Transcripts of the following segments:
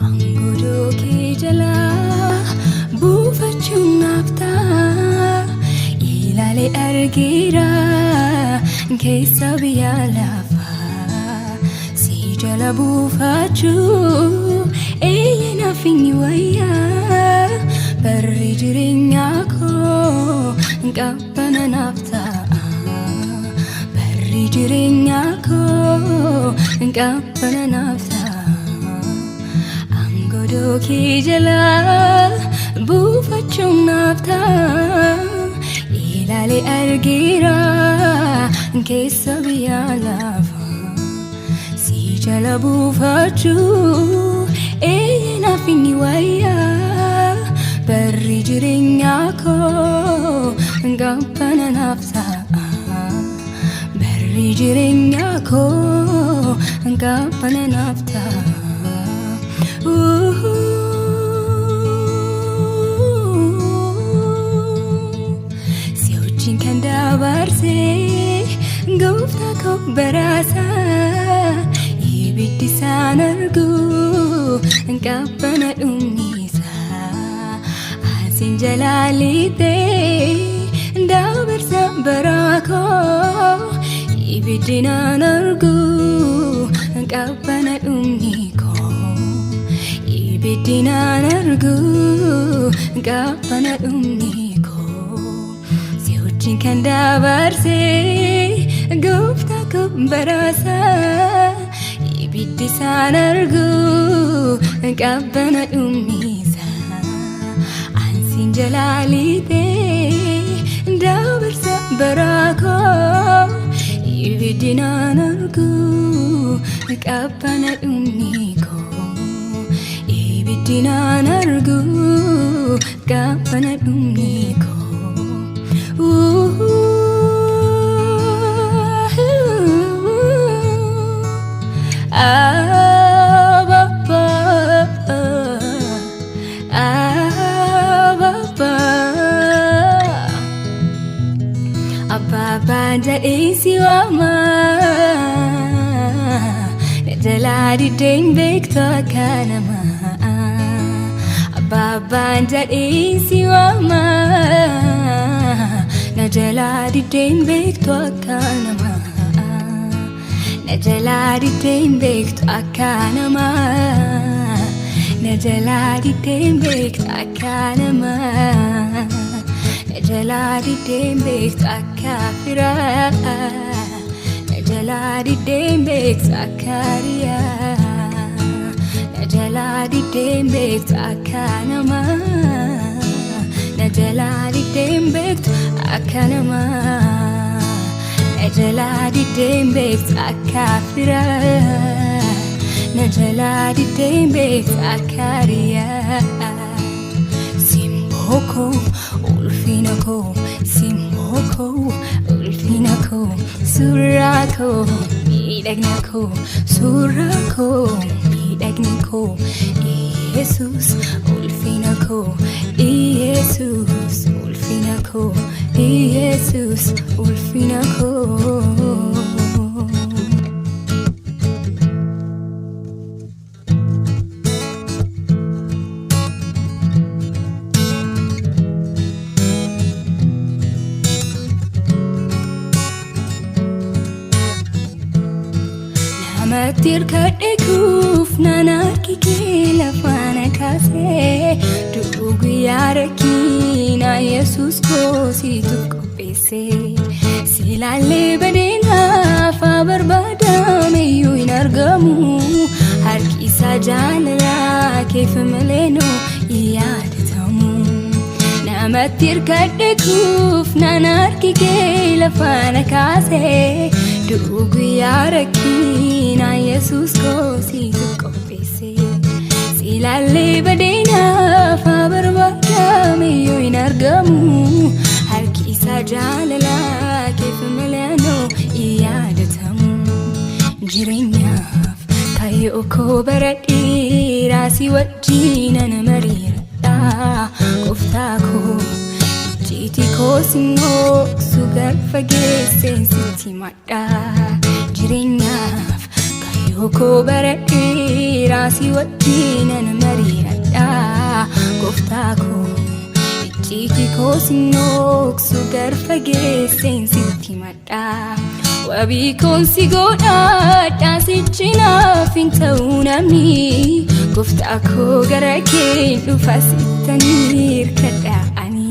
Angudoo kee jalaa buufachuun naafta ilaalee argeera keessa biyya lafaa si jala buufachuu naaf hin wayyaa barri jireenyaa koo qabbana naaf ta'a barri jireenyaa koo qabbana naaf ta'a. Angudoo kee jalaa buufachuun naafta ilaalee argeera keessa biyya lafaa si jala buufachuu naaf hin wayyaa barri jireenyaa koo qabbana naaf ta'a barri jireenyaa koo qabbana naaf ta'a. Si wajjin kan dabarsee gooftaa koo baraasa ibiddi isaan argu qabbana dhumniisa asiin jalaalitee dabarsa baraa koo ibiddi naan argu qabbana dhumni ibiddi naan argu qabbana dhumni koo si wajjin kan dabarsee gooftaa koo baraasa ibiddi isaan argu qabbana dhumniisa asiin jalaalitee dabarsa baraa koo ibiddi naan argu qabbana dhumni koo ibiddi naan argu qabbana dhumni koo. Abbaan jedhee si waama na jalaa diddeen beektu akka namaa. Abbaan jedhee si waama na jalaa diddeen beektu akka namaa. Na jalaa diddeen beektu akka namaa. Na jalaa diddeen beektu akka namaa. Na jalaa diddeen beektu akka firaa. Na jalaa diddeen beektu akka riyaa. Na jalaa diddeen beektu akka namaa. Na jalaa diddeen beektu akka namaa. Na jalaa diddeen beektu akka firaa. Na jalaa diddeen beektu akka riyaa. Simboo koo ulfina koo simboo koo ulfina koo suuraa koo miidhagina koo suuraa koo miidhagina koo Yesus ulfina koo Yesus ulfina koo Yesus ulfina koo. Matirkadhe kuuf nanarki kee lafaana kaasee du'uu guyyaa rakkinaa Yesus koo situ qopheessee silaallee badeenaaf barbaadameyyuu hin argamu harki isaa jaalalaa keef maleenoo yaadatamu. Namatti hirkadhe kuuf nanarki kee lafaana kaasee du'uu guyyaa rakkinaa Yesus koo situ qopheessee silaallee badeenaaf barbaadameyyuu hin argamu harki isaa jaalalaa keef maleenoo yaadatamu. Jireenyaaf kayyoo koo bara dheeraa si wajjinan mariiradha gooftaa koo ijjiiti koo simboo sugar fageesseen sitti madha. Jireenyaaf Kayyoko baradhee raasii wajjinan mari'adha gooftaa koo icciitii koo sinnooksu garfa geesseen sitti madha wabii koon si godhadha sichinaaf hin ta'uu namni gooftaa koo gara kee dhufa sittanii hirkadha ani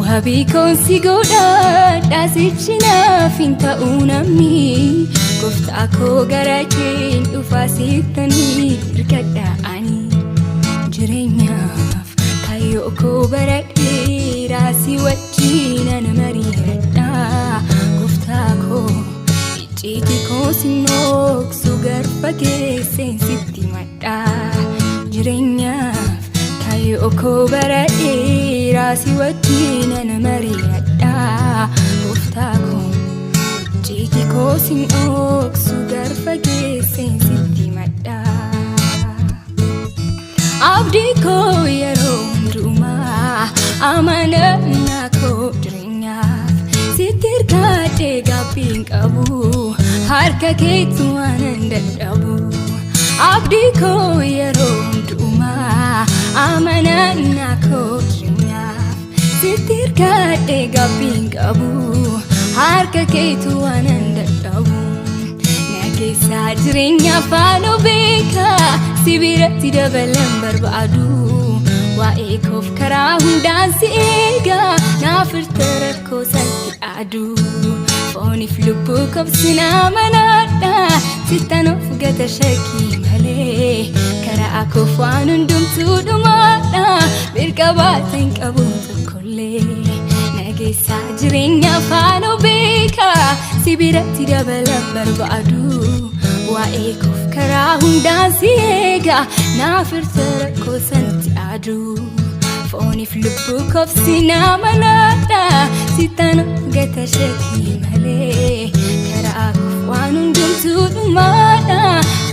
wabii koon si godhadha sichinaaf hin ta'uu namni gooftaa koo gara kee dhufa sittanii hirkadha ani jireenyaaf kayyoko baradhee raasii wajjinan mari'adha gooftaa koo icciitii koo sinnooksu garfa geesseen sitti madha jireenyaaf kayyoko baradhee raasii wajjinan mari'adha gooftaa koo icciitii koo sinnooksu garfa geesseen sitti madha abdii koo yeroo hundumaa amanannaa koo jireenyaaf sitti hirkadhee gaabbiin qabu harka keetti waanan dadhabu abdii koo yeroo hundumaa amanannaa koo jireenyaaf sitti hirkadhee gaabbiin qabu harka keetti waanan dadhabu nageessaa jireenya faanoo beekaa si biratti dabalan barbaadu waa'ee koof karaa hundaan si eegaa naaf hirta rakkoo santi aadu fooniif lubbuu koof sin amanadha sittan of gata shakkii malee karaa koof waan hundumtuu dhumaadha birqabaata hin qabu tokkollee nageessaa jireenya faanoo beekaa si biratti dabalan barbaadu waa'ee koof karaa hundaan si eegaa naaf hirta rakkoo santi aadu fooniif lubbuu koof sin amanadha sittan of gata shakkii malee karaa koof waan hundumtuu dhumaadha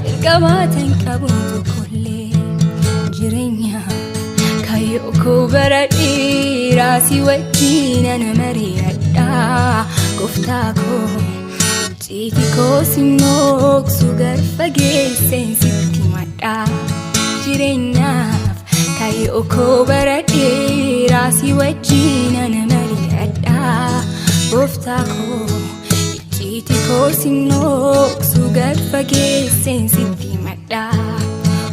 birqabaata hin qabu tokkollee jireenyaaf kayyoko baradhee raasii wajjinan mari'adha gooftaa koo icciitii koo sinnooksu garfa geesseen sitti madha jireenyaaf kayyoko baradhee raasii wajjinan mari'adha gooftaa koo icciitii koo sinnooksu garfa geesseen sitti madha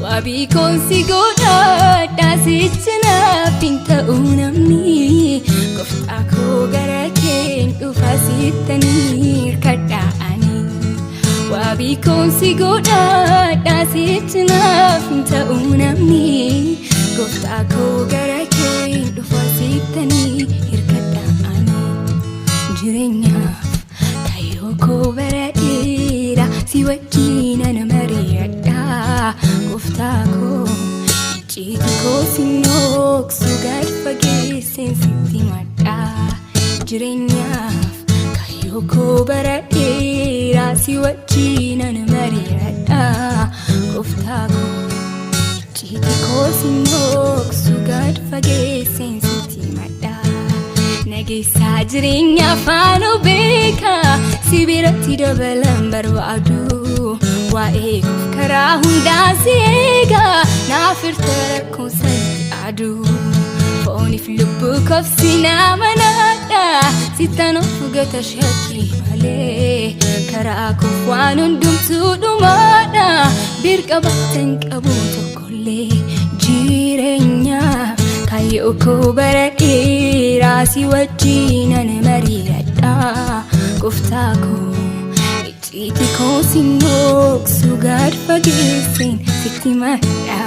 wabii koon si godhadha sichinaaf hin ta'uu namni gooftaa koo gara kee dhufa sittanii hirkadha ani wabii koon si godhadha sichinaaf hin ta'uu namni gooftaa koo gara kee dhufa sittanii hirkadha ani jireenyaaf kayyoko baradhee raasii wajjinan mari'adha gooftaa koo icciitii koo sinnooksu garfa geesseen sitti madha jireenyaaf kayyoko baradhee raasii wajjinan mari'adha gooftaa koo icciitii koo sinnooksu garfa geesseen sitti madha nageessaa jireenya faanoo beekaa si biratti dabalan barbaadu waa'ee koof karaa hundaan si eegaa naaf hirta rakkoo santi aadu fooniif lubbuu koof sin amanadha sittan of gata shakkii malee karaa koof waan hundumtuu dhumaadha birqabaata hin qabu tokkollee jireenyaaf kayyoko baradhee raasii wajjinan mari'adha gooftaa koo icciitii koo sinnooksu garfa geesseen sitti madha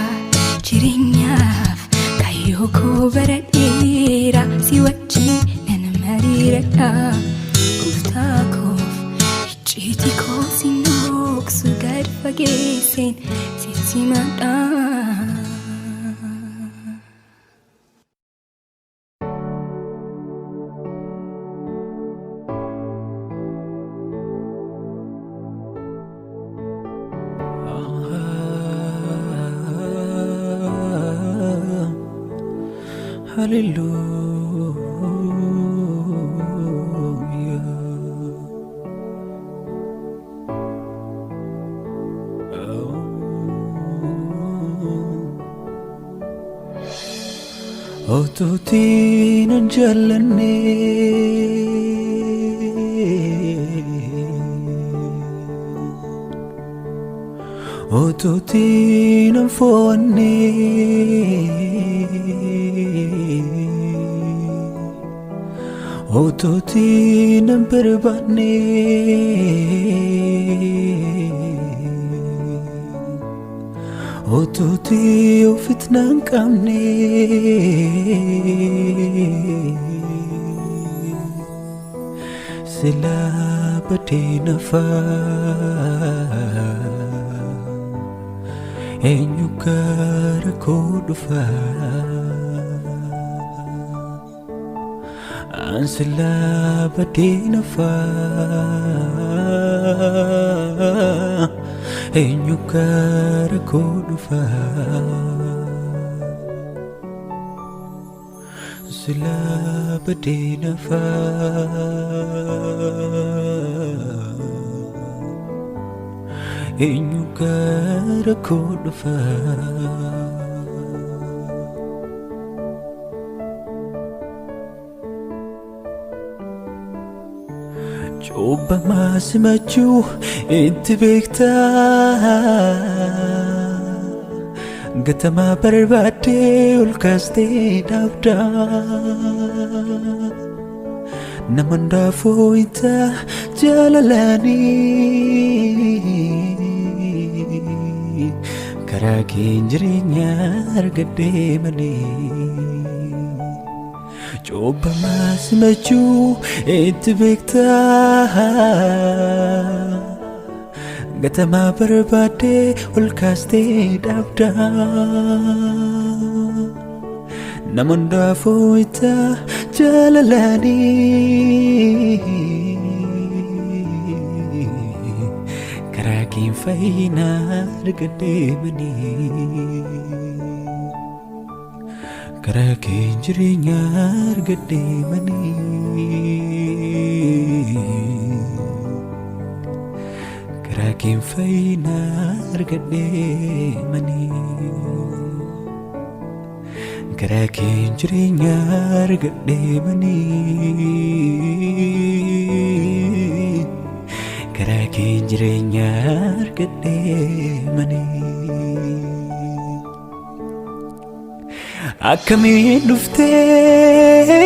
jireenyaaf kayyoko baradhee raasii wajjinan mari'adha gooftaa koof icciitii koo sinnooksu garfa geesseen sitti madha Otuutiin hin jaallanne otuutiin hin fo'anne otuutiin hin barbaanne otuutii ofitti nan qabne silaa badee nafaa eenyu gara koo dhufaa an silaa badee nafaa eenyu gara koo dhufaa silaa badee nafaa eenyu gara koo dhufaa Cubbamaa simachuu itti beektaa gatamaa barbaadee ol kaastee dhaabdaa nama hundaa fooytaa jaalalaanii karaa keenya jireenyaa argadhee malee Cubbamaa simachuu itti beektaa gatamaa barbaadee ol kaastee dhaabdaa nama hundaa fooytaa jaalalaanii karaa keenya fayyinaa argadhee malee karaa keenya jireenyaa argadhee malee karaa keenya fayyinaa argadhee malee karaa keenya jireenyaa argadhee malee karaa keenya jireenyaa argadhee malee akkamiin dhuftee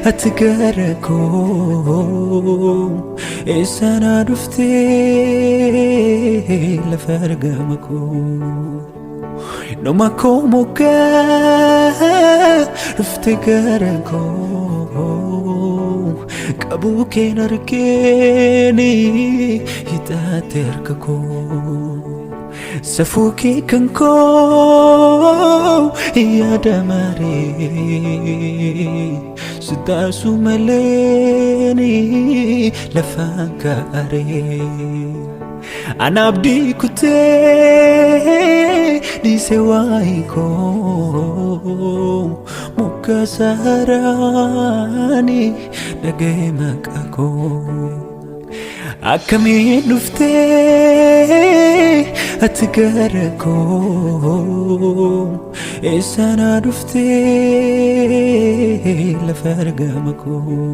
ati gara koo eessanaa dhuftee lafa argama koo noma koo moggaa dhufte gara koo qabuu keen argeeni hidhaate harka koo safuu kee kan koo yaada maree sitaasu maleeni lafaan kaaree ana abdii kutee dhiise waa'ee koo muka saaraani dhaga'e maqaa koo akkamiin dhuftee ati gara koo eessanaa dhuftee lafa argama koo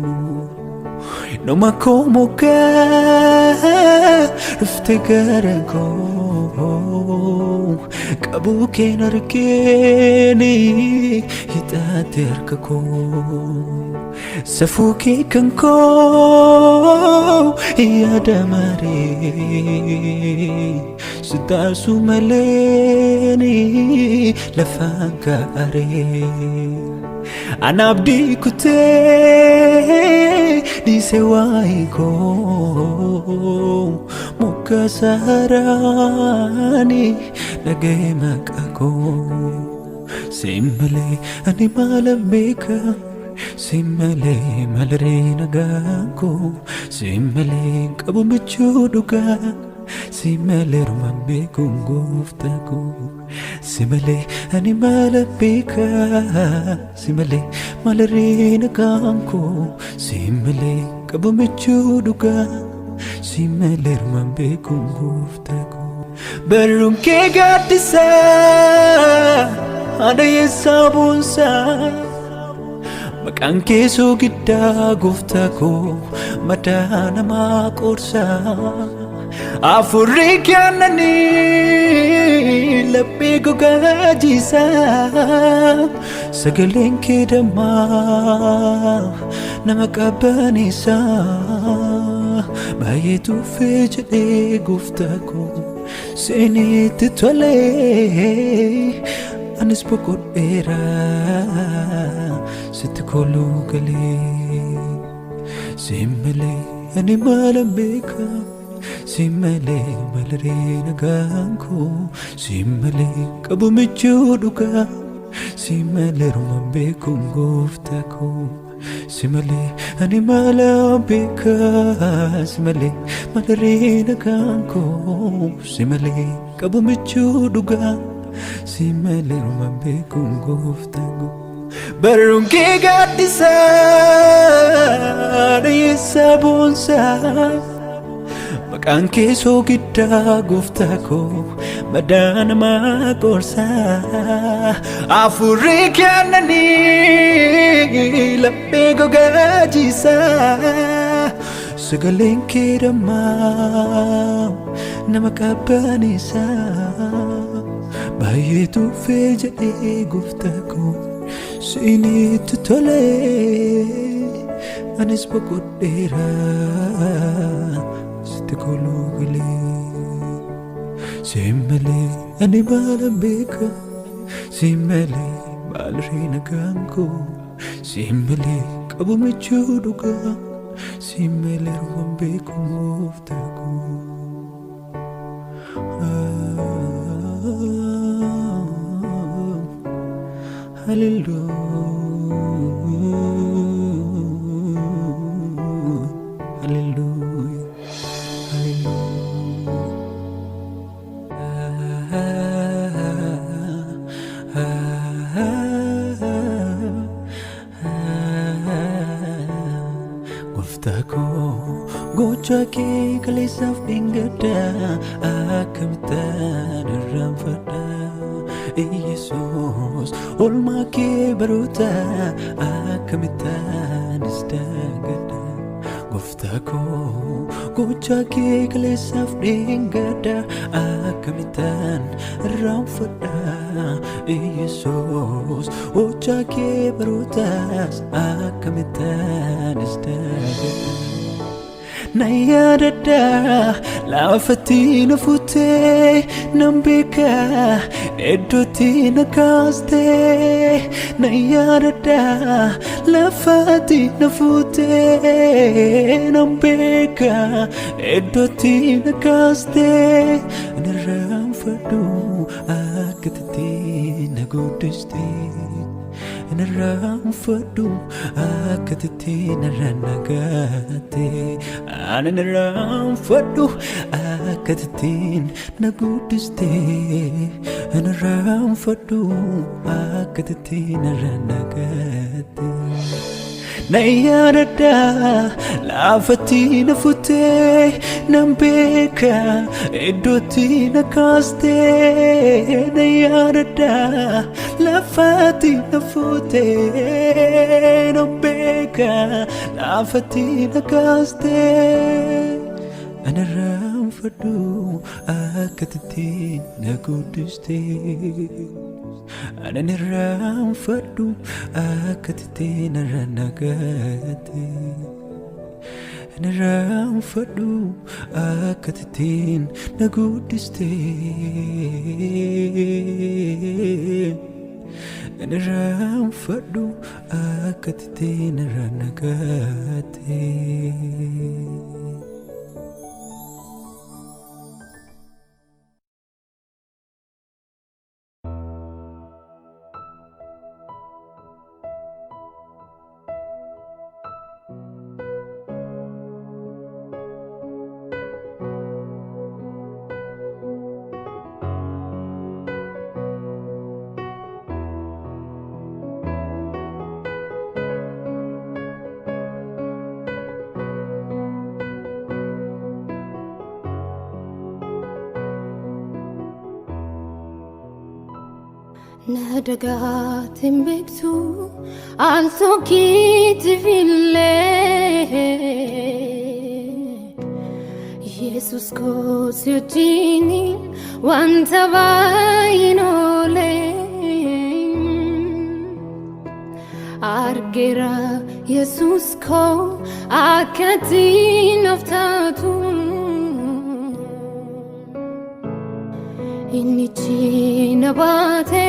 noma koo moggaa dhufte gara koo qabuu keen argeeni hidhaate harka koo safuu kee kan koo yaada maree sitaasu maleeni lafaan kaaree ana abdii kutee dhiise waa'ee koo muka saaraani dhaga'e maqaa koo simmalee ani maalan beeka simmalee malaree nagaan koo simmalee qabu michuu dhugaa simmalee rumaan beekuun gooftaa koo simmalee ani maalan beeka simmalee malaree nagaan koo simmalee qabu michuu dhugaa simmalee rumaan beekuun gooftaa koo barruun kee gaaddisaa Ada yessa bonsa maqaan keessoo giddaa gooftaa koo madaa namaa qorsa afurri kennanii laphee gogaa jiisa sagaleen kee dammaa nama qabbaneessa baay'ee tuffee jedhee gooftaa koo seenitti tolee anis boqodheera sitti koluu galee simmalee ani maalan beeka simmalee malaree nagaan koo simmalee qabu michuu dhugaa simmalee rumaan beekuun gooftaa koo simmalee ani maalan beeka simmalee malaree nagaan koo simmalee qabu michuu dhugaa simmalee rumaan beekuun gooftaa koo barruun kee gaaddisaa dhayeessaa boonsaa maqaan keessoo giddaa gooftaa koo madaa namaa qorsaa afurri kennanii laphee gogaa jiisaa sagaleen kee dammaa nama qabbaneessa baay'ee tuffee jedhee gooftaa koo seenitti tolee anis boqodheera sitti koluu galee simmalee ani maalan beeka simmalee malaree nagaan koo simmalee qabu michuu dhugaa simmalee rumaan beekuun gooftaa koo Hallelujah, hallelujah, hallelujah. Gooftaa koo gocha kee kaleessaaf dhingada akkamittaan irraanfadha Yesus olmaa kee baroota akkamitaanis daangada gooftaa koo gocha kee kaleessaaf dhingada akkamittaan irraanfadha Yesus gocha kee barootaas akkamitaanis daangada na yaadadha laafatti na fuutee nan beeka iddootti na kaastee na yaadadha laafatti na fuutee nan beeka iddootti na kaastee na raanfadhu akka taate na guddistee na raanfadhu akka taate na nagaate ana na raanfadhu akka taate na guddistee na raanfadhu akka taate na nagaate na yaadadha laafatti na fuutee nan beeka iddootti na kaastee na yaadadha laafatti na fuutee nan beeka laafatti na kaastee ana raanfadhu akka taate na guddistee ana na raanfadhu akka taate na nagaate ana raanfadhu akka taate na guddistee ana raanfadhu akka taate na nagaate nadagatin bektu altokiti ville Jesus goes your genie wanta vainole argera Jesus ko akatin aftatu Inichi nabate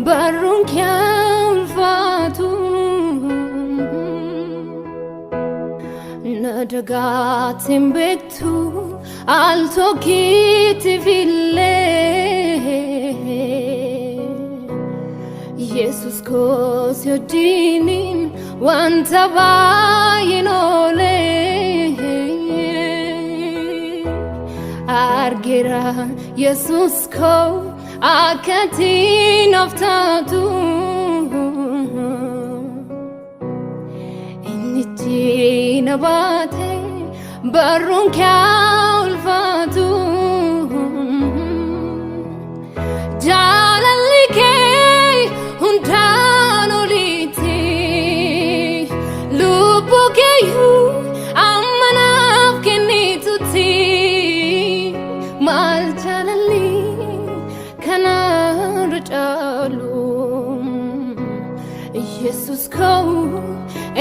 barun kya ulfatu nadagatin bektu alto kiti ville Jesus kos your dinin wanta vainole argera Jesus ko akatin aftatu initi nabate barun kya ulfatu jalalike hundanoliti lubukeyu amanaf kenituti malchalali kanaan eebbifamu Jesus ko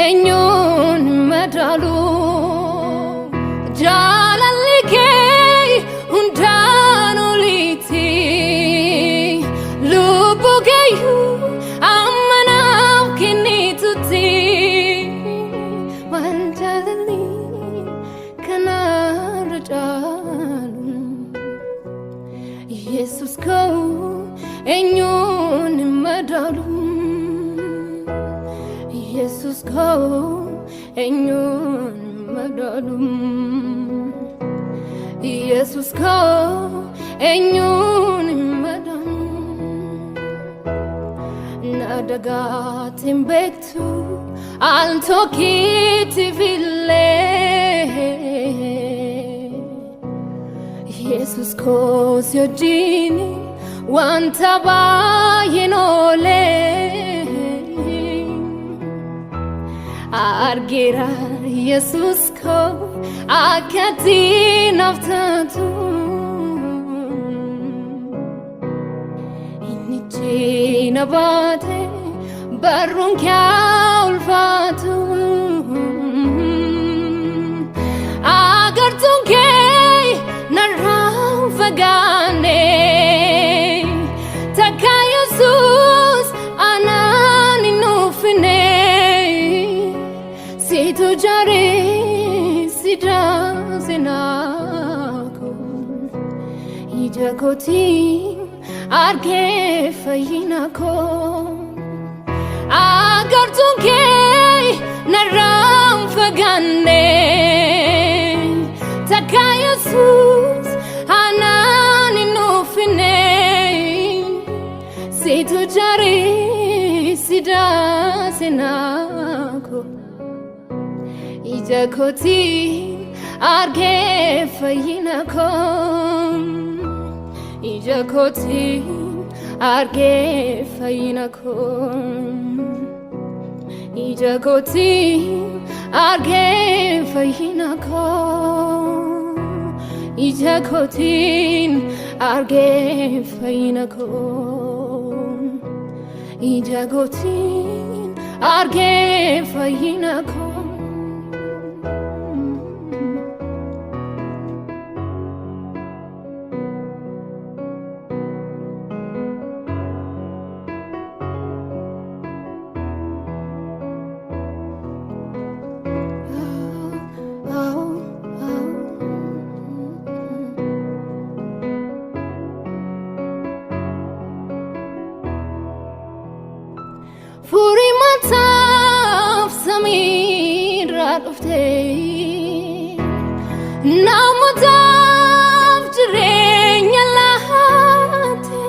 enyon madalu jalalike hundanoliti lubukeyu amanaf kenituti malchalali kanaan eebbifamu Jesus ko enyon madalu Jesus ko enyon madalu Jesus ko enyon madalu nadagatin bektu alto kiti ville Jesus kos your genie wanta vainole argera Jesus ko akatin aftatu inichi nabate barun kya ulfatu agartun ke narau fagane taka Jesus anani nufine situ jare sida zinako ijakoti arge fayinako agartun ke narau fagane taka Jesus anani nufine situ jare sida zinako ijakoti arge fayinako ijakoti arge fayinako ijakoti arge fayinako ijakoti arge fayinako ijakoti arge fayinako Furi mataf samira dufte namutaf jirenya lahate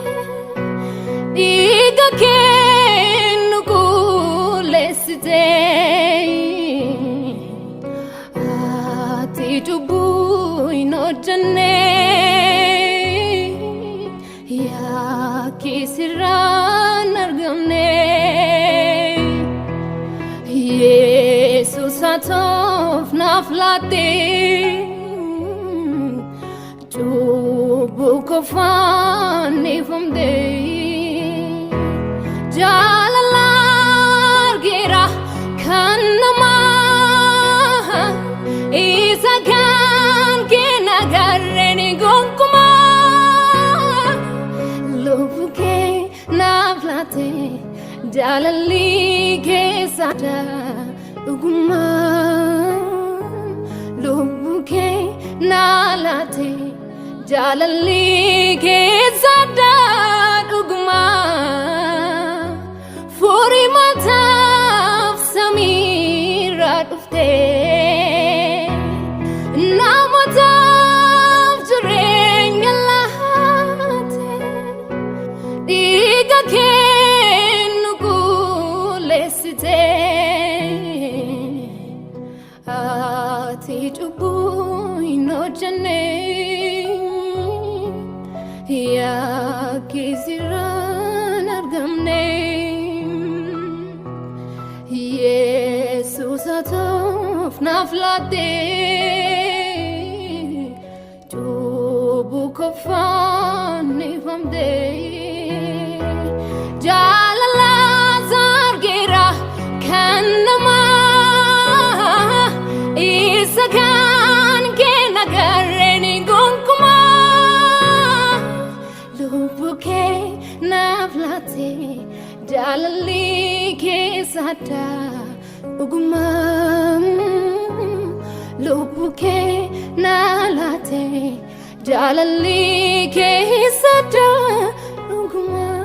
diga kenu kulesite ati tubu inojane ya kisira sirraan argamne Yesus atoof naaf laatte cubbuu kofaan dhiifamte jaalala argeera kan namaa isa kan kenna gareen gonkumaa lubbu kee naaf laatte jaalalli keessaadha dhugumaa lubbu kee naaf laatte jaalalli keessaadha dhugumaa furii mataaf samiirraa dhufte namotaaf jireenya laatte dhiiga kee nu qulleessite ati cubbuu hin hojjenne yakki sirraan argamne Yesus atoof naaf laatte cubbuu kofaan dhiifamte jaalala argeera kan namaa isa kan kenna gareen gonkumaa lubbu kee naaf laatte jaalalli keessaadha dhugumaa lubbu kee naaf laatte jaalalli keessaadha dhugumaa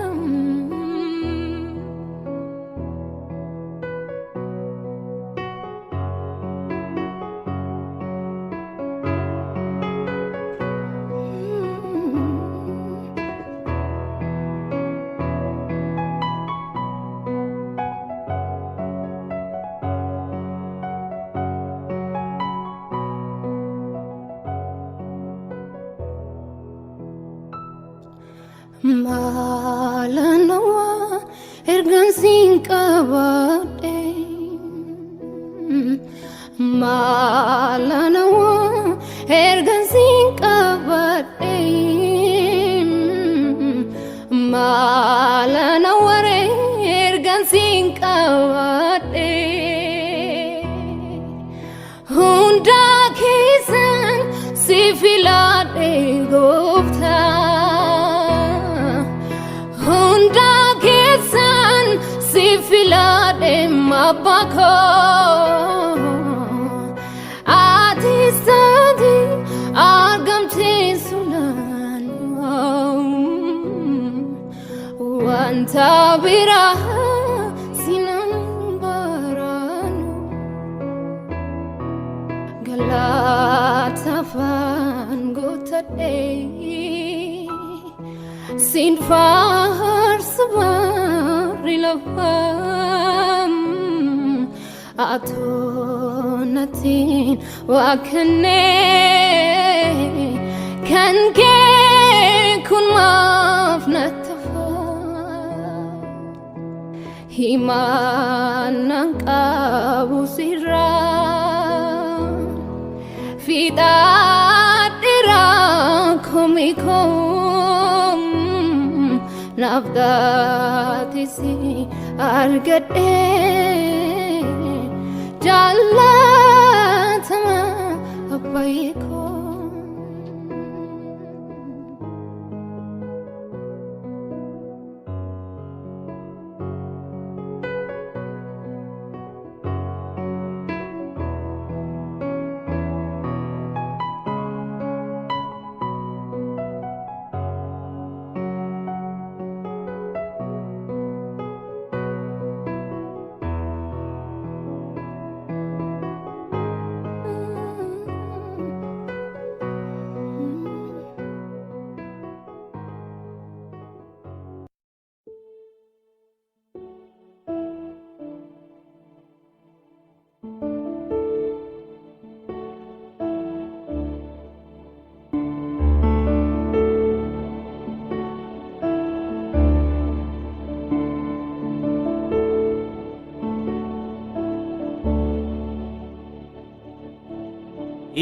Malanawa ergan sin qabadhe Malanawa ergan sin qabadhe Malanawa ergan sin qabadhe hunda keessan si filadhe goofta hunda keessan si filadhe abbaa ati sadi argamte sunan wanta biraa sinan baranu galaatafaan guuttadhe sin faarsu barri lafam atonatiin waakane kan kee kun maaf nattafa himaanaan qabu sirraa fiixaadhiraa komiikoom nafdaatisi argadhe jaallatama abbayeekoo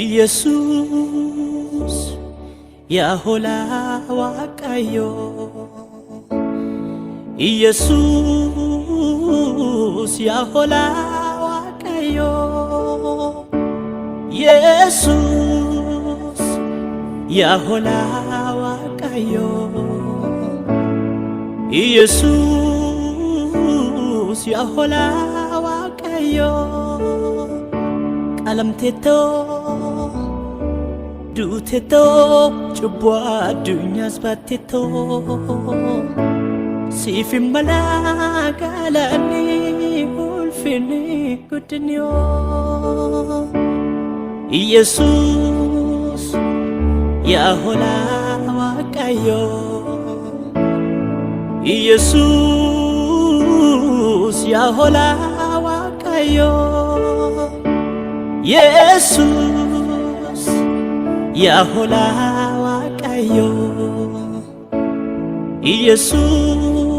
ኢየሱስ ያሆላ ዋቃዮ ኢየሱስ ያሆላ ዋቃዮ ኢየሱስ ያሆላ ዋቃዮ ኢየሱስ ያሆላ ዋቃዮ ቀለምቴቶ ዱቴቶ ጭቧ አዱኛስ ባቴቶ ሲፊን መላጋላኒ ሁልፊኒ ጉድንዮ ኢየሱስ ያሆላ ዋቃዮ ኢየሱስ ያሆላ ዋቃዮ ኢየሱስ ያሆላ ዋቃዮ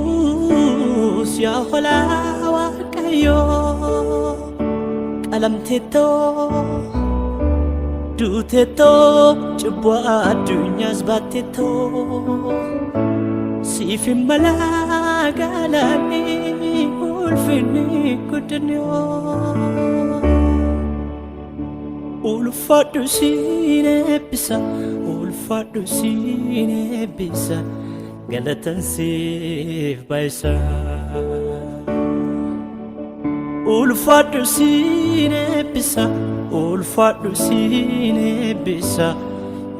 ኢየሱስ ያሆላ ዋቃዮ ቀለምቴቶ ዱቴቶ ጭቧ አዱኛስ ባቴቶ ሲፊን መላጋላኒ ሁልፊኒ ጉድንዮ ulfaadhu siin eebbisa ulfaadhu siin eebbisa galatan siif baay'isa ulfaadhu siin eebbisa ulfaadhu siin eebbisa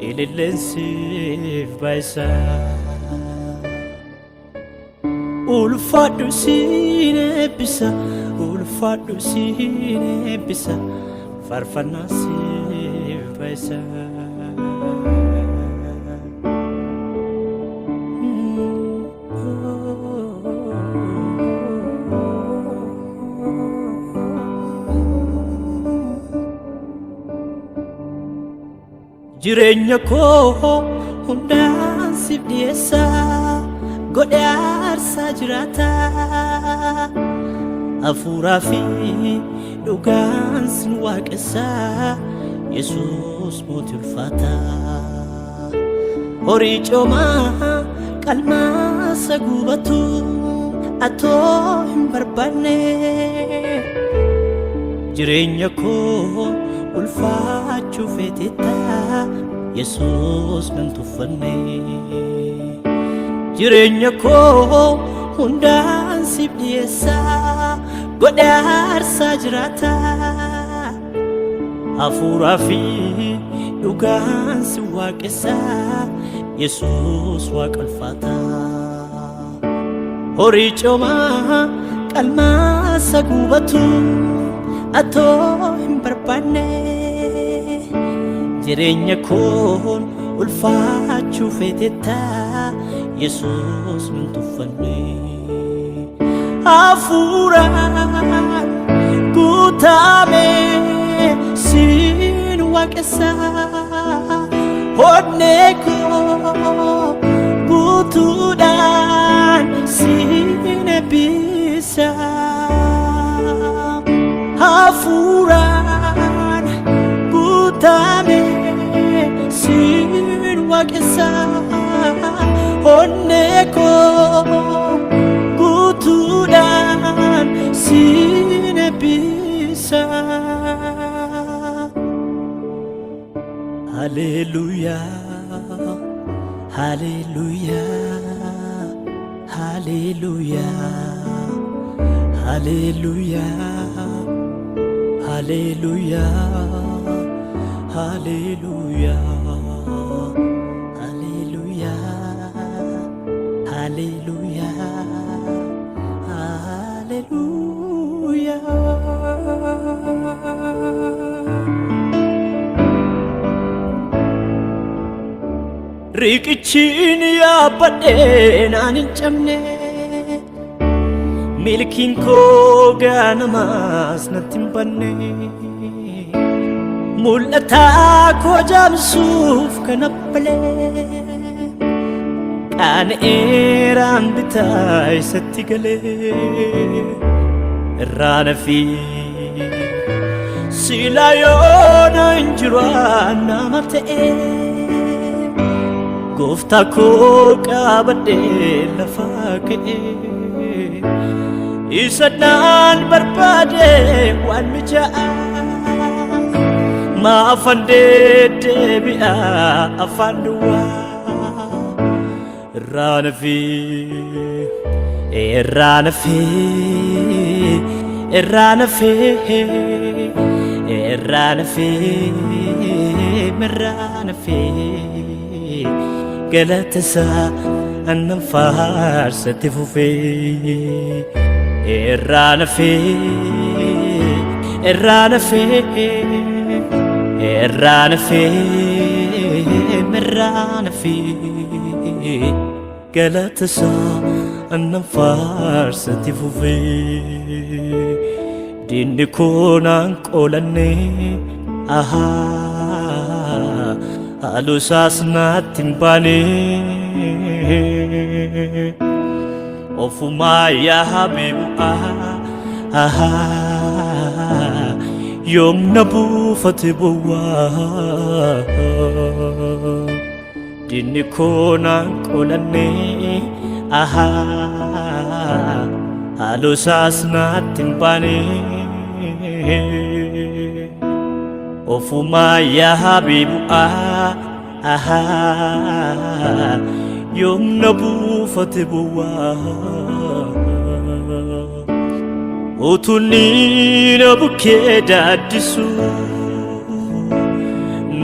ililleen siif baay'isa ulfaadhu siin eebbisa ulfaadhu siin eebbisa Faarfannoota jireenya koo hundaan siif dhiyeessa godhee aarsaa jiraata hafuuraa fi dhugaan sin waaqessa Yesuus mootii ulfaataa horii coomaa qalmaasa gubatu atoo hin barbaanne jireenya koo ulfaachuu feetetta Yesuus nan tuffanne jireenya koo hundaan siif dhiyeessa godhee aarsaa jiraata hafuuraa fi dhugaan sin waaqessa Yesuus waaqa ulfaataa horii coomaa qalmaasa gubatu atoo hin barbaanne jireenya koo ulfaachuu feetetta Yesuus nan tuffanne hafuuraan guutame sin waaqessa onnee koo guutuudhaan sin eebbisa hafuuraan guutame sin waaqessa onnee koo guutuudhaan sin eebbisa Hallelujah Hallelujah Hallelujah Hallelujah Hallelujah Hallelujah Hallelujah Hallelujah riqichin yaabadhee naan hin cabne milkiin koo ganamaas natti hin banne mul'ataa koo jaamsuuf kan abbalee qaana'eeraan bitaa isatti galee irraana fi sila yoona injiraanna mata'e gooftaa koo qabadhee lafa ka'e isa naan barbaade waan mija'a maafan deebi'a afaan duwwaa irraa nafee galata isaa annan faarsatti fufee irraa nafee galata isaa annan faarsatti fufee diinni koo naan qolanne haaloo isaas naatti hin baane ofumaa yaabee bu'aa yoom na buufate bowwaa diinni koo naan qolanne haaloo isaas naatti hin baane ofumaa yaabee bu'aa yoom na buufate bowwaa utunni na bukkee daaddisu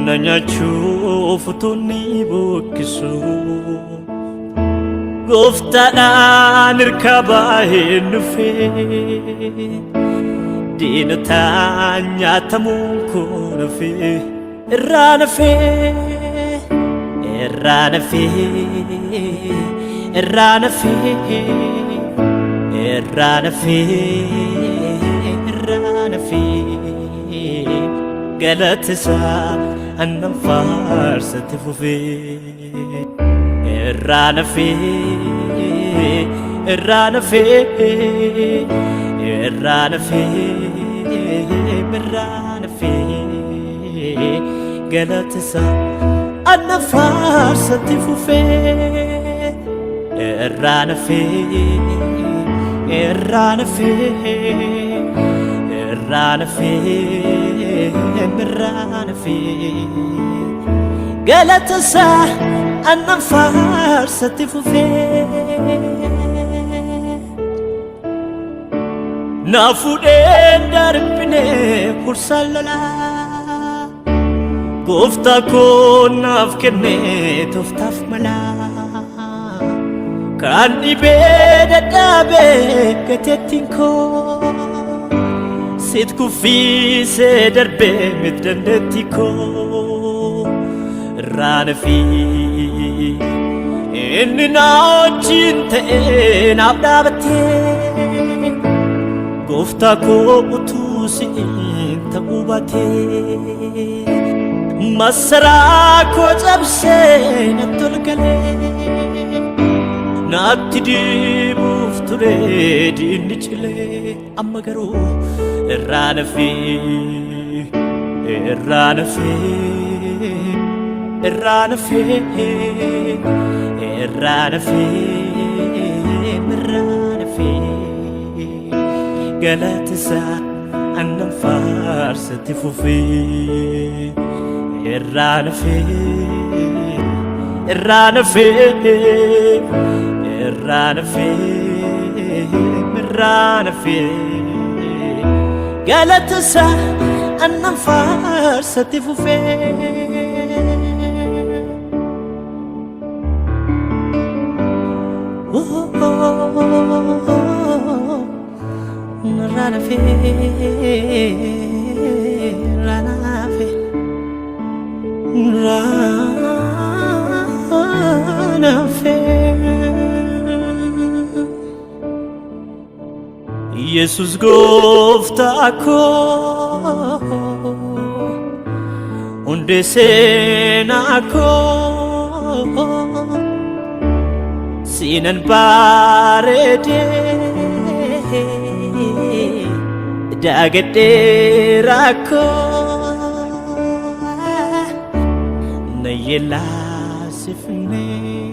na nyaachuuf utunni bokkisu gooftaadhaan hirkabaa hin dhufee diinotaan nyaatamuun koo nafee irraa nafee galata isaa annan faarsatti fufee irraa nafee galata isaa annan faarsatti fufee irraa nafee galata isaa annan faarsatti fufee na fuudhee darbine kursaan lolaa gooftaa koo naaf kenne tooftaaf malaa kan dhibee dadhabee gateettiin koo sit kuffisee darbee mit dandeettii koo irraa nafee inni na wajjin ta'ee naaf dhaabatee gooftaa koo utuu si'in ta'uu baatee masaraa koo cabsee natti ol galee naatti dibuuf ture diinni cilee amma garuu irraa nafee galata isaa annan faarsatti fufee irraa nafee galata isaa annan faarsatti fufee Yesus gooftaa koo hundee seenaa koo siinan bareedee daagadhee rakkoo na yellaasifnee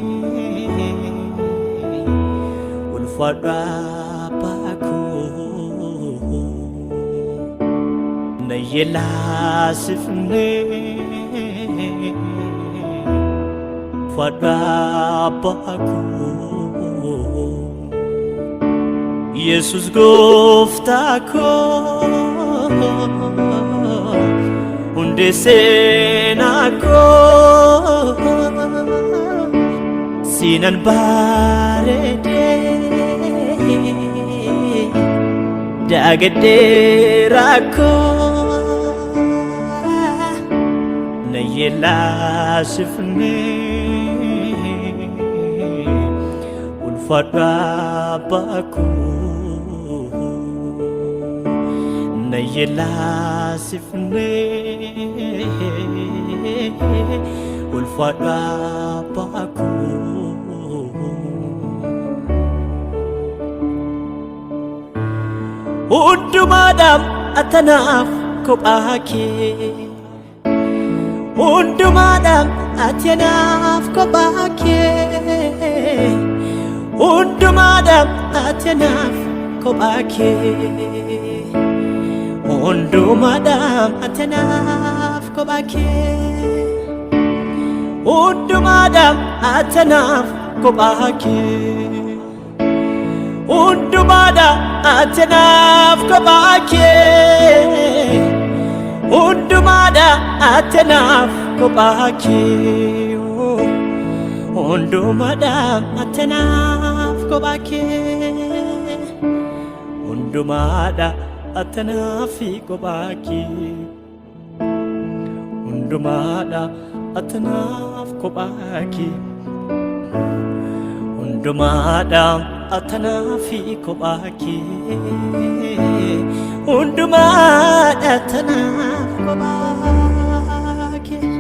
ulfaadhu abbaa koo na yellaasifnee ulfaadhu abbaa koo Yesus gooftaa koo hunde seenaa koo siinan bareedee daagadhee rakkoo na yellaasifnee ulfaadhu abbaa koo na yellaasifnee ulfaadhu abbaa koo hundumaadhaaf atanaaf kophaa kee hundumaadhaaf atanaaf kophaa kee hundumaadhaaf atanaaf kophaa kee hundumaadhaaf atanaaf kophaa kee hundumaadhaaf atanaaf kophaa kee hundumaadhaaf atanaaf kophaa kee hundumaadhaaf atanaaf kophaa kee hundumaadhaaf atanaaf kophaa kee hundumaadhaaf atanaaf kophaa kee hundumaadhaaf atanaaf kophaa kee hundumaadhaaf atanaaf kophaa kee hundumaadhaaf atanaaf kophaa kee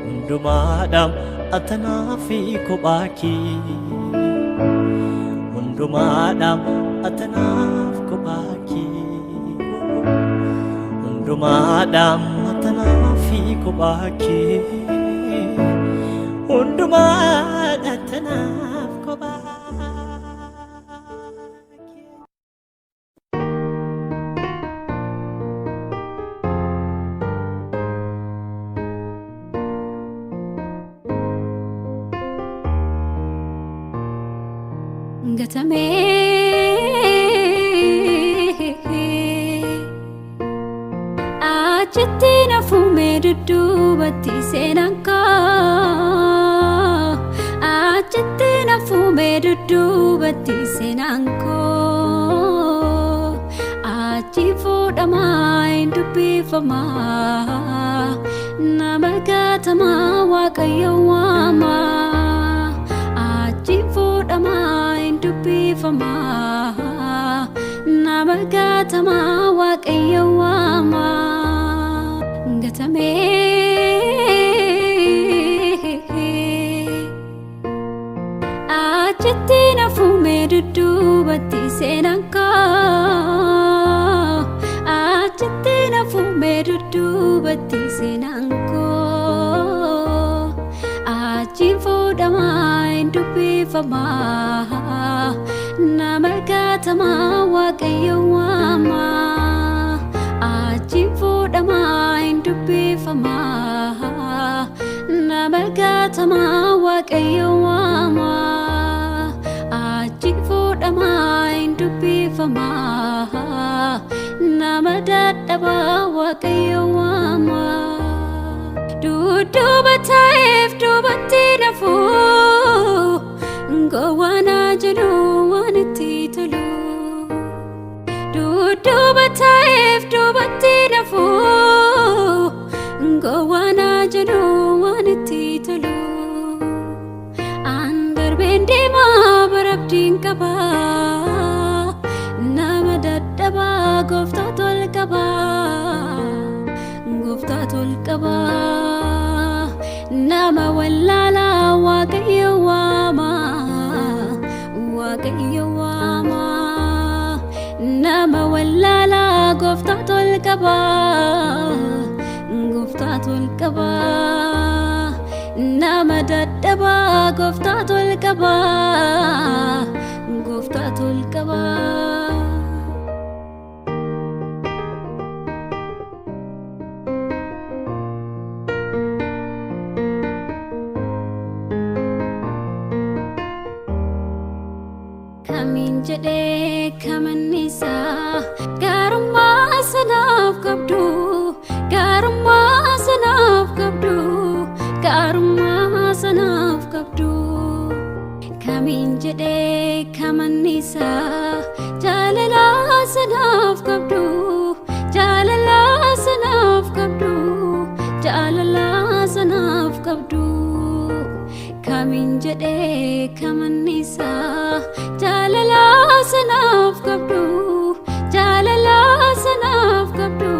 hundumaadhaaf atanaaf kophaa kee hundumaadhaaf atanaaf kophaa kee hundumaadhaaf atanaaf kophaa kee hundumaadhaaf atanaaf kophaa Achitti nafuumee dudduubatti seenaan koo achitti nafuumee dudduubatti seenaan koo achi fuudhamaa hin dubbifamaa nama gaatamaa waaqayyo waamaa achi fuudhamaa hin dubbifamaa nama gaatamaa waaqayyo waamaa achitti nafuumee dudduubatti seenaan koo achitti nafuumee dudduubatti seenaan koo achi fuudhamaa hin dubbifamaa nama gaatamaa waaqayyo waamaa achi fuudhamaa hin dubbifamaa nama gaatamaa waaqayyo waamaa achi fuudhamaa hin dubbifamaa nama dadhabaa waaqayyo waamaa dudduuba taa'eef duubatti nafuu gowwaanaa jedhu waan itti tolu dudduuba taa'eef duubatti nafuu gowwaanaa jedhu waan itti tolu an darbeen deemaa barabdiin qabaa nama dadhabaa gooftaa tol qabaa gooftaa tol qabaa nama wallaalaa waaqayyo waamaa waaqayyo waamaa nama wallaalaa qaba gooftaatu ol qaba nama dadhaba gooftaatu ol qaba gooftaatu ol qaba kamin jedhe kamanisa garumma sanaf qabdu garumma sanaf qabdu garumma sanaf qabdu kamin jedhe kamanisa jalala sanaf qabdu jalala sanaf qabdu jalala sanaf qabdu kamin jedhe kamanisa jalala sanaf qabdu jalala sanaf qabdu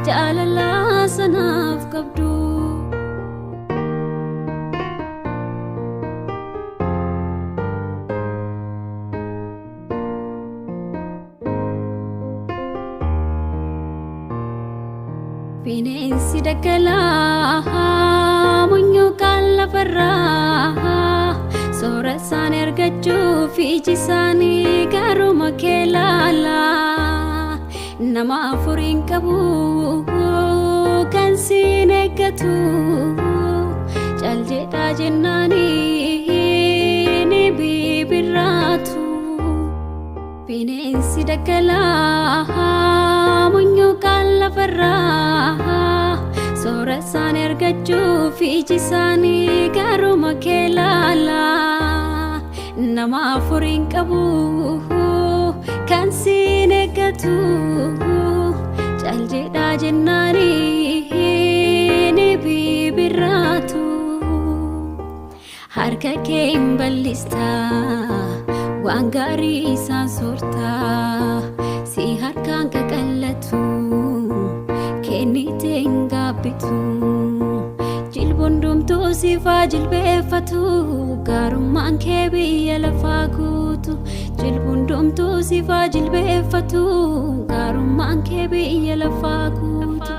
jalala sanaf qabdu bineensi daggala munyoo kalla farra soorasaan ergachuuf iji isaanii garuma kee laala nama afuriin qabu kan siin eeggatu caljedhaa jennaanii ni bibirraatu bineensi daggala munyoo kalla farra soorasaan ergachuuf iji isaanii garuma kee laala nama afuriin qabu kan siin eeggatu caljedhaa jennaanii ni bibirraatu harka kee hin bal'ista waan gaarii isaan soorta si harkaan qaqallatu kennitee hin gaabbitu jilbundumtuu siifaa jilbeeffatu gaarummaan kee biyya lafaa guutu jilbundumtuu siifaa jilbeeffatu gaarummaan kee biyya lafaa guutu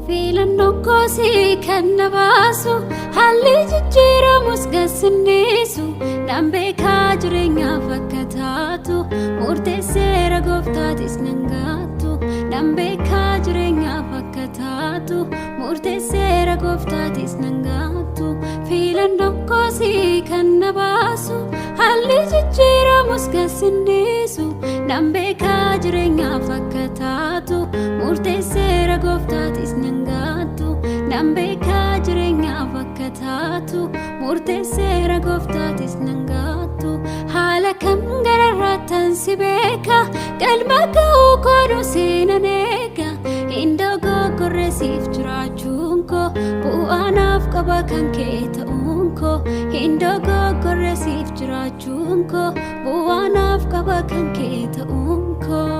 filannoon koosi kan na baasu haalli jijjiiramus gassinnisu nan beekaa jireenyaaf akka taatu murteesseera gooftaatis nan gaattu nan beekaa jireenyaaf akka taatu murteesseera gooftaatis nan gaattu filannoon koosi kan na baasu haalli jijjiiramus gassinnisu nan beekaa jireenyaaf akka taatu murteesseera gooftaatis nan gaattu nan beekaa jireenyaaf akka taatu murteesseera gooftaatis nan gaattu haala kam gararraattan si beeka galma ga'uu kooduu seenan eega hindoo goggorreesiif jiraachuun koo bu'aanaaf qaba kan kee ta'uun koo hindoo goggorreesiif jiraachuun koo bu'aanaaf qaba kan kee ta'uun koo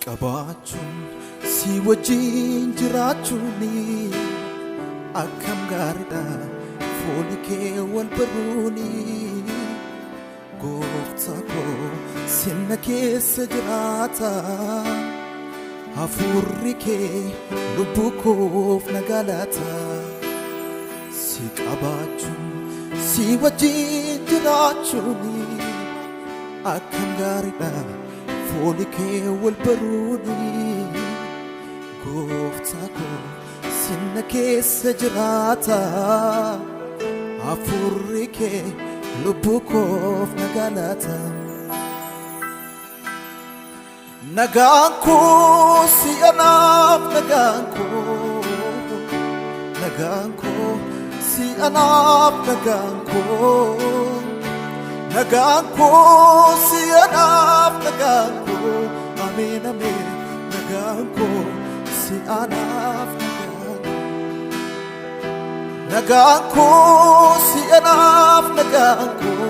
qabaachuun si wajjin jiraachuuni akkam gaariidha fooni kee wal baruuni gooftaa koo sinna keessa jiraata hafuurri kee lubbuu koof nagalaata si qabaachuun si wajjin jiraachuuni akkam gaariidha fooni kee wal baruuni gooftaa koo sinna keessa jiraata hafuurri kee lubbuukoof nagaa laata. Nagaan koo si anaaf nagaan koo si anaaf nagaan koo si anaaf nagaan koo ameen ameen nagaan koo si anaaf nagaan koo si anaaf nagaan koo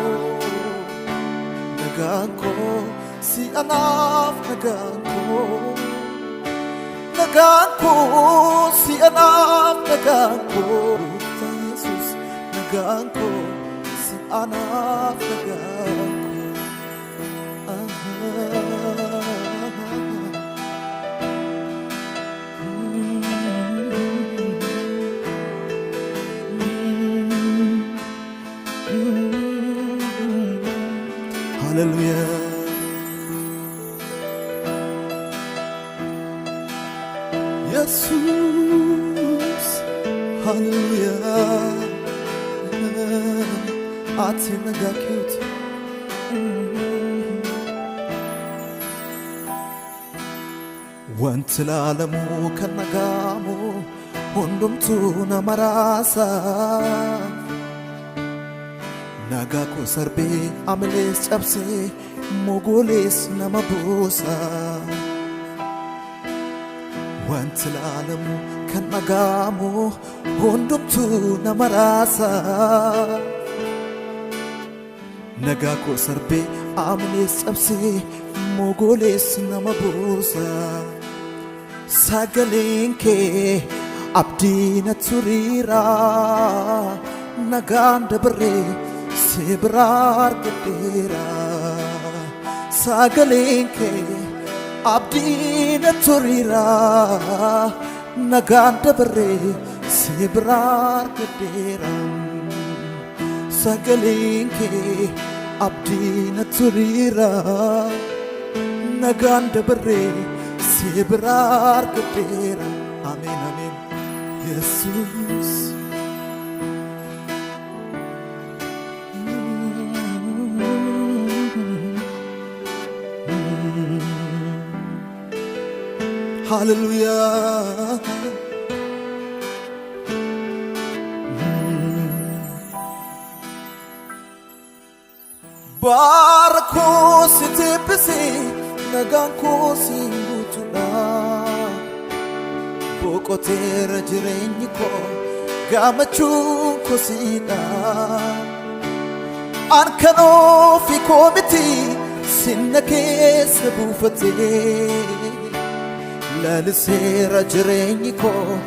si anaaf nagaan koo si anaaf nagaan koo Jesus nagaan koo si anaaf nagaan Hallelujah. Jesus, hallelujah. Ati nagaa keeti. Wanti ilaalamu kan nagaamu hundumtuu nama raasa. Nagaa koo sarbee amalees cabsee mogolees nama buusa. Wanti ilaalamu kan nagaamu hundumtuu nama raasa. Nagaa koo sarbee amalees cabsee mogolees nama buusa. Sagaleen kee abdii na turiira nagaan dabaree si biraa argadheera. Sagaleen kee abdii na turiira nagaan dabaree si biraa argadheera. Sagaleen kee abdii na turiira nagaan dabaree si biraa argadheera. Amen amen Jesus. Hallelujah. Barko sitepse nagaan koo siin guutuudha. Boqoteera jireenyi koo gammachuun koo siidha. An kan ofii koo miti sinna keessa buufatee. Laliseera jireenyi koo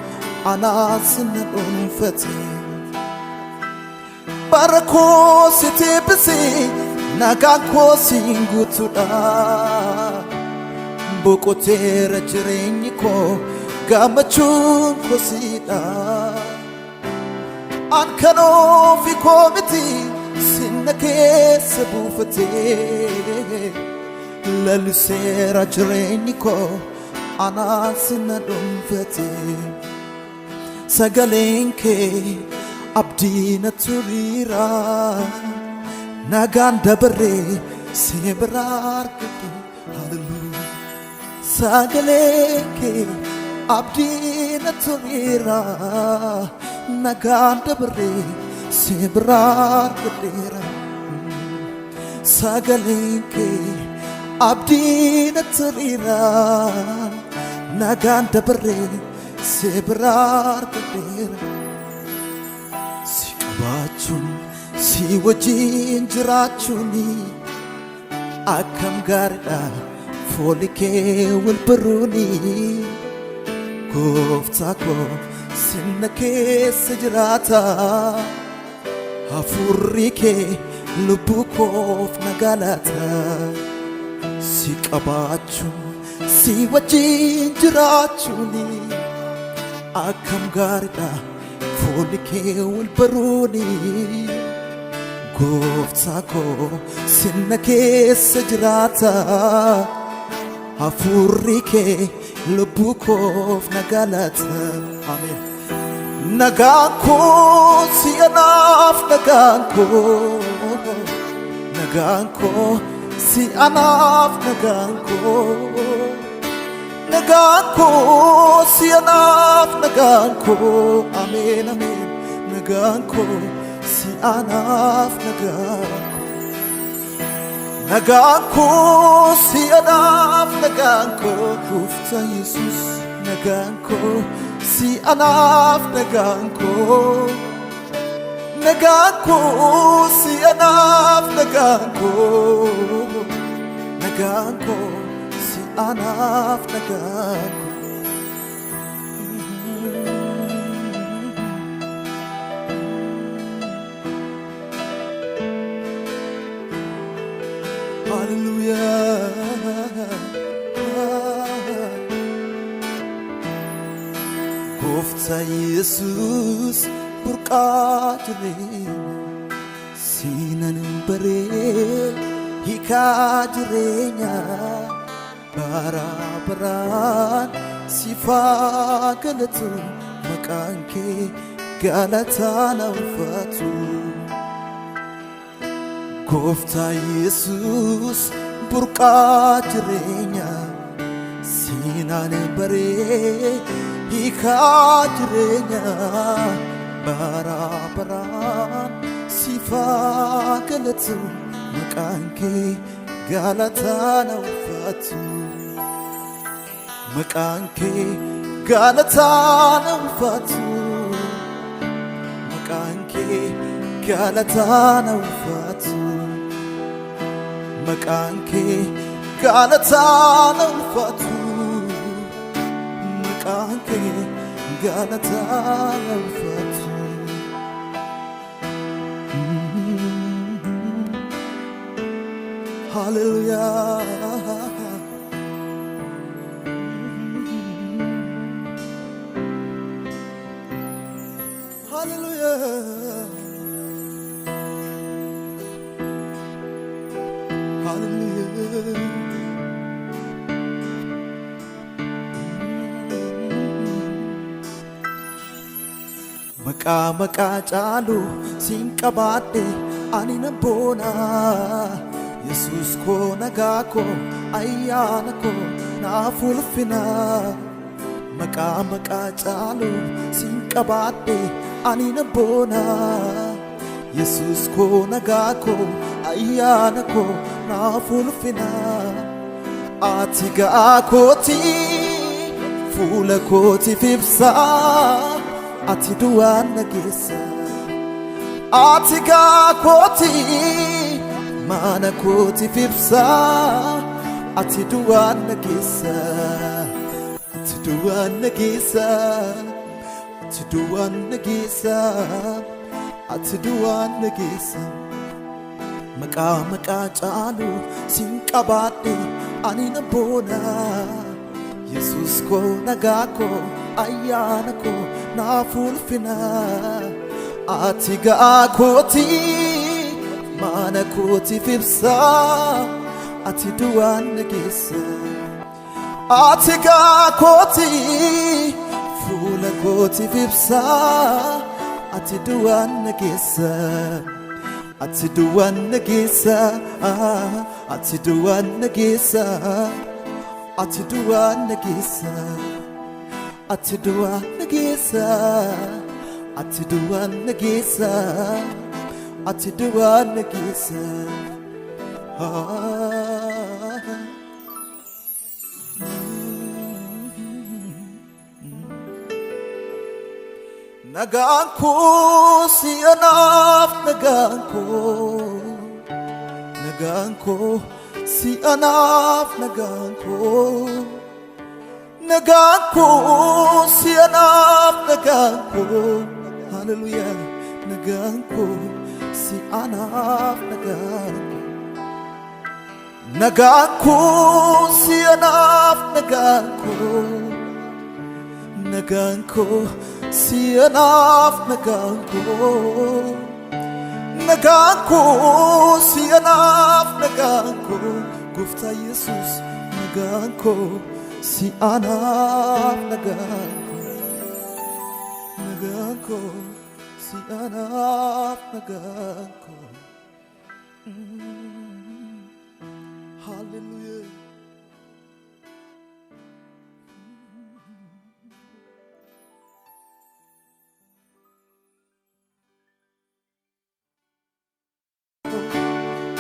anaaf sinna dhuunfatee. Bara koo sitepse nagaan koo siin guutuudha. Boqoteera jireenyi koo gammachuun koo siidha. An kan ofii koo miti sinna keessa buufatee. Laliseera jireenyi koo anaaf sinna dhuunfatee. Sagaleen kee abdii na turiira nagaan dabaree si biraa argadhe. Hallelujah. Sagaleen kee abdii na turiira nagaan dabaree si biraa argadheera. Sagaleen kee abdii na turiira nagaan dabaree si biraa argadheera. Si qabaachuun si wajjin jiraachuuni akkam gaariidha foolli kee wal baruuni. Gooftaa koo sinna keessa jiraata. Hafuurri kee lubbuu koof nagaa laata. Si qabaachuun si wajjin jiraachuuni akkam gaariidha foolli kee wal baruuni. Gooftaa koo sinna keessa jiraata. Hafuurri kee lubbuu koof nagaa laata. Amen. Nagaan koo si anaaf nagaan koo nagaan koo si anaaf nagaan koo si anaaf nagaan koo amen amen nagaan koo si anaaf nagaan koo si anaaf nagaan koo Gooftaa Yesuus nagaan koo si anaaf nagaan koo si anaaf nagaan koo si anaaf nagaan koo Hallelujah Gooftaa Yesuus burqaa jireenya siinan baree hiikaa jireenya bara baraan sifaa galatu maqaan kee galataan ulfaatu Gooftaa Yesuus burqaa jireenya siinan baree hiikaa jireenya bara baraan sifaa galatu maqaan kee galataan ulfaatu maqaan kee galataan ulfaatu maqaan kee galataan ulfaatu maqaan kee galataan ulfaatu maqaan kee galataan ulfaatu Hallelujah Hallelujah Hallelujah Maqaa caalu siin qabaadhe ani nan boona Yesuus koo nagaa koo ayyaana koo naaf ulfina maqaa caalu siin qabaadhe ani nan boona Yesuus koo nagaa koo ayyaana koo naaf ulfina ati ga'aa kooti fuula kootiif ibsaa ati du'aan nageessa ati ga'aa kooti mana kootiif ibsaa ati du'aan nageessa ati du'aan nageessa ati du'aan nageessa ati du'aan nageessa maqaa caalu siin qabaadhe ani nan boona Yesuus koo nagaa koo ayyaana koo naaf ulfina ati ga'aa kooti mana kootiif ibsaa ati du'aan nageessa ati ga'aa kooti fuula kootiif ibsaa ati du'aan nageessa ati du'aan nageessa ati du'aan nageessa ati du'aan nageessa ati du'aan nageessa ati du'aan nageessa ati du'aan nageessa nagaan koo si anaaf nagaan koo si anaaf nagaan koo si anaaf nagaan koo hallelujah nagaan koo si anaaf nagaan koo si anaaf nagaan koo si anaaf nagaan koo si anaaf nagaan koo Gooftaa Yesuus nagaan koo si anaaf nagaan koo si anaaf nagaan koo Hallelujah.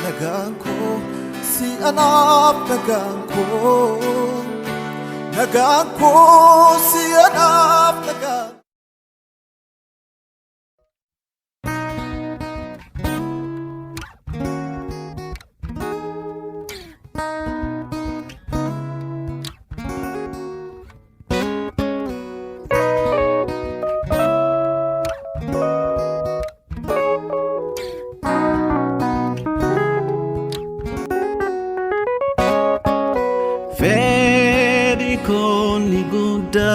Naganko si anap naganko si anap naganko. Fedi koni guda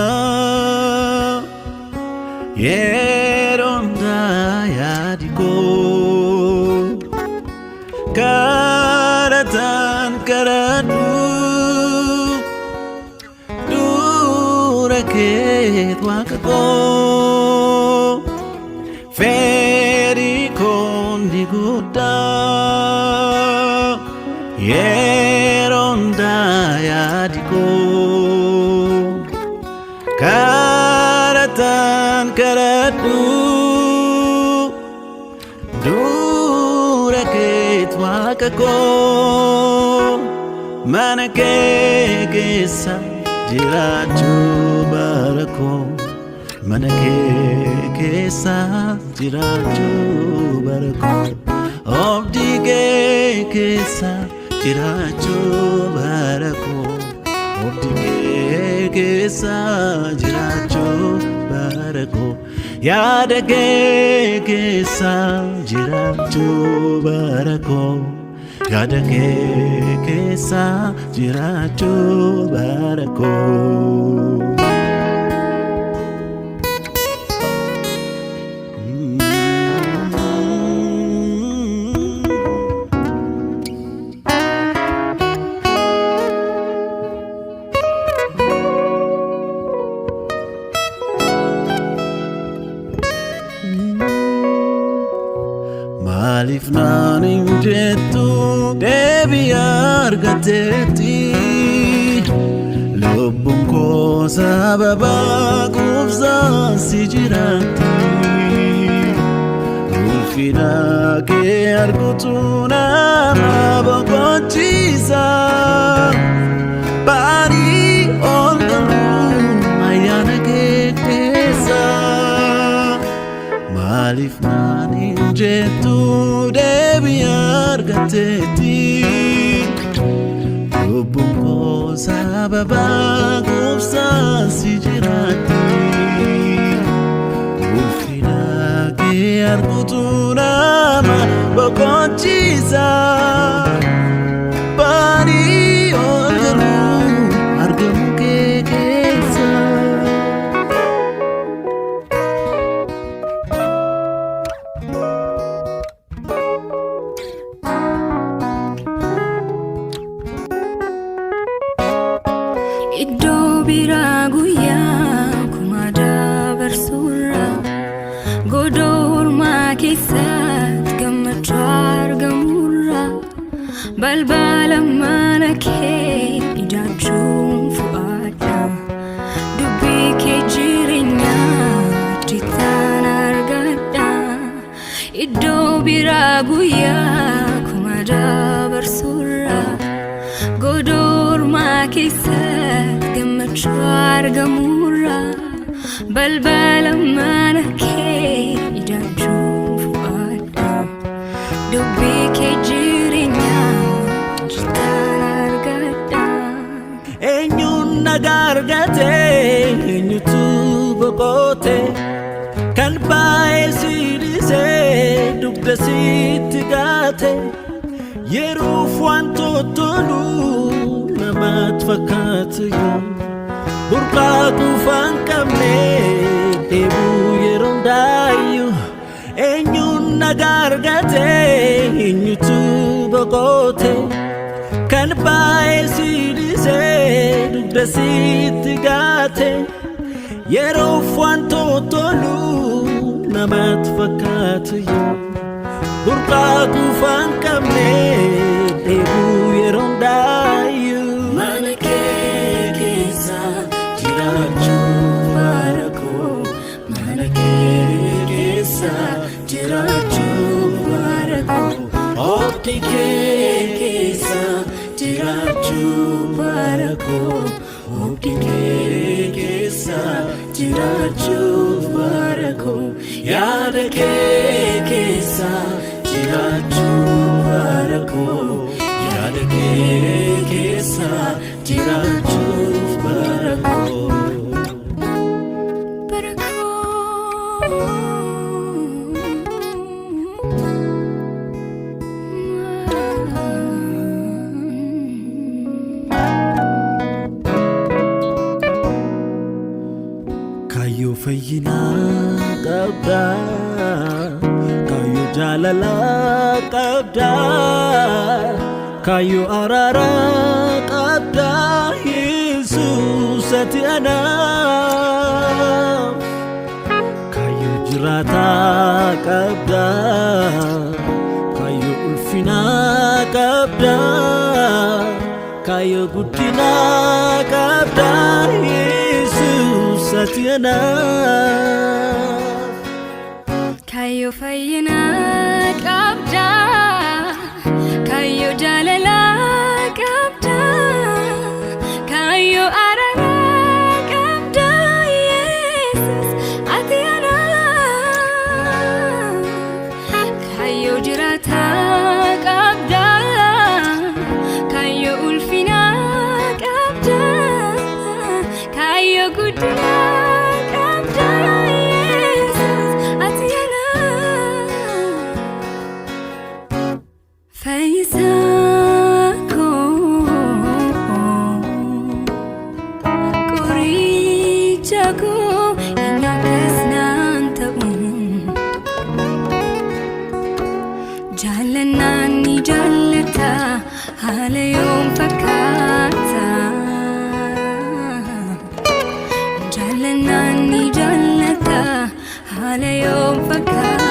yeronda yadiko karatan karadu duraket wakako Fedi koni guda yeronda yadiko karatan karadu duraket wakako manake kesa jiraju barako manake kesa jiraju barako obdige kesa jiraju barako obdige kesa jiraju barako yadage kesa jiraju barako yadage kesa jiraju barako Malif nanin jettu debi argateti lubbun ko sababa gufzan sijirati ulfina ke argutuna mabokochisa bari olgalu ayana ke kesa Malif nanin jettu debi argateti lubbun ko sababa gufzan sijirati ulfina ke argutuna mabokochisa bari olgalu argamu ke kesa Iddo biraa guyyaa kumada barsuurra godormaa keessatti gammachuu argamurra balbala mana kee idaachuun fu'aadha dubbii kee jireenyaa jitaan argadha Iddo biraa guyyaa kumada barsuurra godormaa keessatti gammachuu argamurra balbala mana kee idaachuun fu'aadha dubbii kee jireenyaa jitaan argadha Eenyuun nagargate eenyutu boqote kan baay'ee siidhisee dugda sitti gaate yeroof wantoota tolu namatti fakkaatu yoo burqaa quufaan qabne deebuu yeroo hundaayyuu eenyuun nagargate eenyutu boqote kan baay'ee siidhisee dugda sitti gaate yeroof wantoota tolu namatti fakkaatu yoo burqaa gufaan qabne dheebuu yeroon daayu mana kee keessa jiraachuu bara koo mana kee keessa jiraachuu bara koo oobdii kee keessa jiraachuu bara koo oobdii kee keessa jiraachuu bara koo yaada kee keessa jiraachuu bara koo yaada kee keessa jiraachuu bara koo. Kayo fayyina qabda kayo jaalala qabda kayo araara qabda Yesuus ati anaaf kayo jiraata qabda kayo ulfina qabda kayo guddina qabda Yesuus ati anaaf kayo fayyina qabda kayo jaalala qabda kayo araara qabda Yesus ati anaaf kayo jiraata qabda kayo ulfina qabda kayo guddina qabda Yesus ati Faisako Kurichaku Inakasnantau Jalanani jalata Halayom fakata Jalanani jalata Halayom fakata